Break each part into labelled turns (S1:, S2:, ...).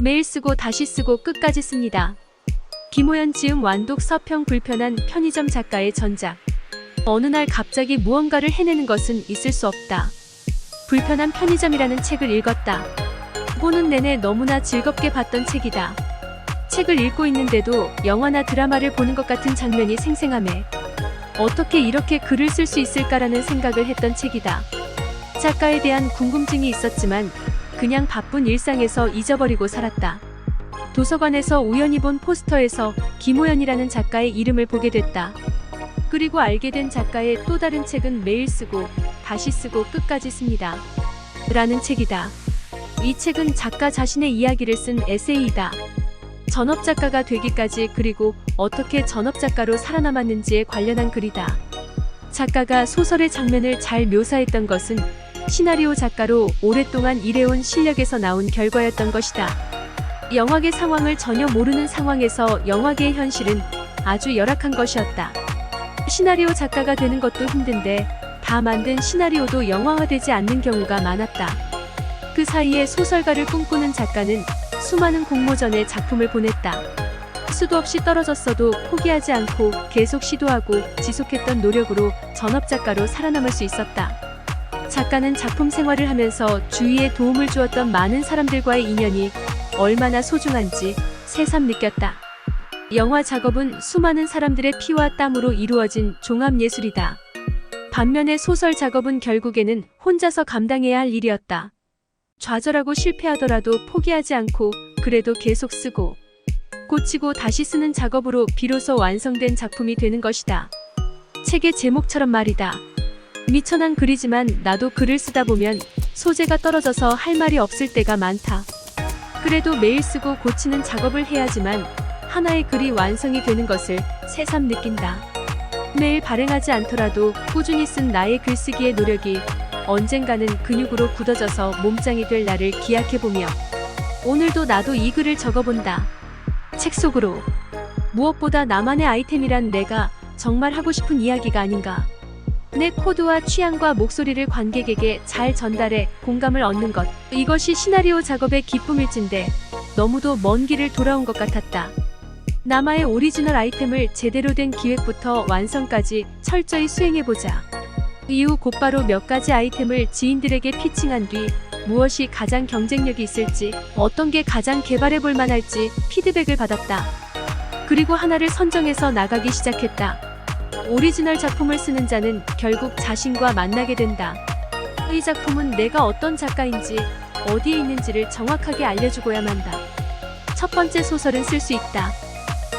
S1: 매일 쓰고 다시 쓰고 끝까지 씁니다. 김호연 지음 완독 서평 불편한 편의점 작가의 전작. 어느 날 갑자기 무언가를 해내는 것은 있을 수 없다. 불편한 편의점이라는 책을 읽었다. 보는 내내 너무나 즐겁게 봤던 책이다. 책을 읽고 있는데도 영화나 드라마를 보는 것 같은 장면이 생생하매 어떻게 이렇게 글을 쓸 수 있을까라는 생각을 했던 책이다. 작가에 대한 궁금증이 있었지만 그냥 바쁜 일상에서 잊어버리고 살았다. 도서관에서 우연히 본 포스터에서 김호연이라는 작가의 이름을 보게 됐다. 그리고 알게 된 작가의 또 다른 책은 매일 쓰고 다시 쓰고 끝까지 씁니다. 라는 책이다. 이 책은 작가 자신의 이야기를 쓴 에세이이다. 전업작가가 되기까지 그리고 어떻게 전업작가로 살아남았는지에 관련한 글이다. 작가가 소설의 장면을 잘 묘사했던 것은 시나리오 작가로 오랫동안 일해온 실력에서 나온 결과였던 것이다. 영화계 상황을 전혀 모르는 상황에서 영화계의 현실은 아주 열악한 것이었다. 시나리오 작가가 되는 것도 힘든데 다 만든 시나리오도 영화화되지 않는 경우가 많았다. 그 사이에 소설가를 꿈꾸는 작가는 수많은 공모전에 작품을 보냈다. 수도 없이 떨어졌어도 포기하지 않고 계속 시도하고 지속했던 노력으로 전업작가로 살아남을 수 있었다. 작가는 작품 생활을 하면서 주위에 도움을 주었던 많은 사람들과의 인연이 얼마나 소중한지 새삼 느꼈다. 영화 작업은 수많은 사람들의 피와 땀으로 이루어진 종합예술이다. 반면에 소설 작업은 결국에는 혼자서 감당해야 할 일이었다. 좌절하고 실패하더라도 포기하지 않고 그래도 계속 쓰고 고치고 다시 쓰는 작업으로 비로소 완성된 작품이 되는 것이다. 책의 제목처럼 말이다. 미천한 글이지만 나도 글을 쓰다 보면 소재가 떨어져서 할 말이 없을 때가 많다. 그래도 매일 쓰고 고치는 작업을 해야지만 하나의 글이 완성이 되는 것을 새삼 느낀다. 매일 발행하지 않더라도 꾸준히 쓴 나의 글쓰기의 노력이 언젠가는 근육으로 굳어져서 몸짱이 될 날을 기약해보며 오늘도 나도 이 글을 적어본다. 책 속으로. 무엇보다 나만의 아이템이란 내가 정말 하고 싶은 이야기가 아닌가. 내 코드와 취향과 목소리를 관객에게 잘 전달해 공감을 얻는 것. 이것이 시나리오 작업의 기쁨일진데 너무도 먼 길을 돌아온 것 같았다. 나만의 오리지널 아이템을 제대로 된 기획부터 완성까지 철저히 수행해보자. 이후 곧바로 몇 가지 아이템을 지인들에게 피칭한 뒤 무엇이 가장 경쟁력이 있을지, 어떤 게 가장 개발해볼 만할지 피드백을 받았다. 그리고 하나를 선정해서 나가기 시작했다. 오리지널 작품을 쓰는 자는 결국 자신과 만나게 된다. 이 작품은 내가 어떤 작가인지, 어디에 있는지를 정확하게 알려주고야만 한다. 첫 번째 소설은 쓸 수 있다.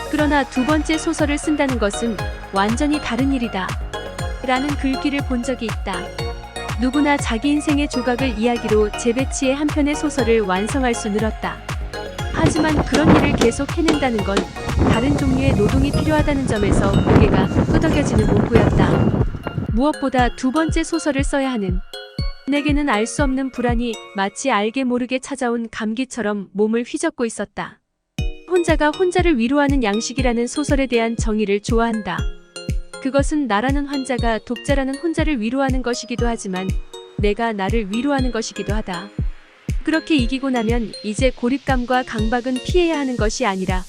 S1: 그러나 두 번째 소설을 쓴다는 것은 완전히 다른 일이다. 라는 글귀를 본 적이 있다. 누구나 자기 인생의 조각을 이야기로 재배치해 한 편의 소설을 완성할 수 늘었다. 하지만 그런 일을 계속 해낸다는 건 다른 종류의 노동이 필요하다는 점에서 고개가 끄덕여지는 문구였다. 무엇보다 두 번째 소설을 써야 하는 내게는 알 수 없는 불안이 마치 알게 모르게 찾아온 감기처럼 몸을 휘젓고 있었다. 혼자가 혼자를 위로하는 양식이라는 소설에 대한 정의를 좋아한다. 그것은 나라는 환자가 독자라는 혼자를 위로하는 것이기도 하지만 내가 나를 위로하는 것이기도 하다. 그렇게 이기고 나면 이제 고립감과 강박은 피해야 하는 것이 아니라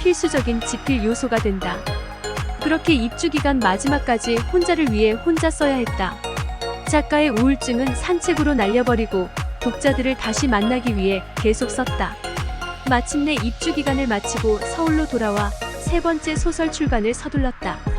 S1: 필수적인 지필 요소가 된다. 그렇게 입주기간 마지막까지 혼자를 위해 혼자 써야 했다. 작가의 우울증은 산책으로 날려버리고 독자들을 다시 만나기 위해 계속 썼다. 마침내 입주기간을 마치고 서울로 돌아와 세 번째 소설 출간을 서둘렀다.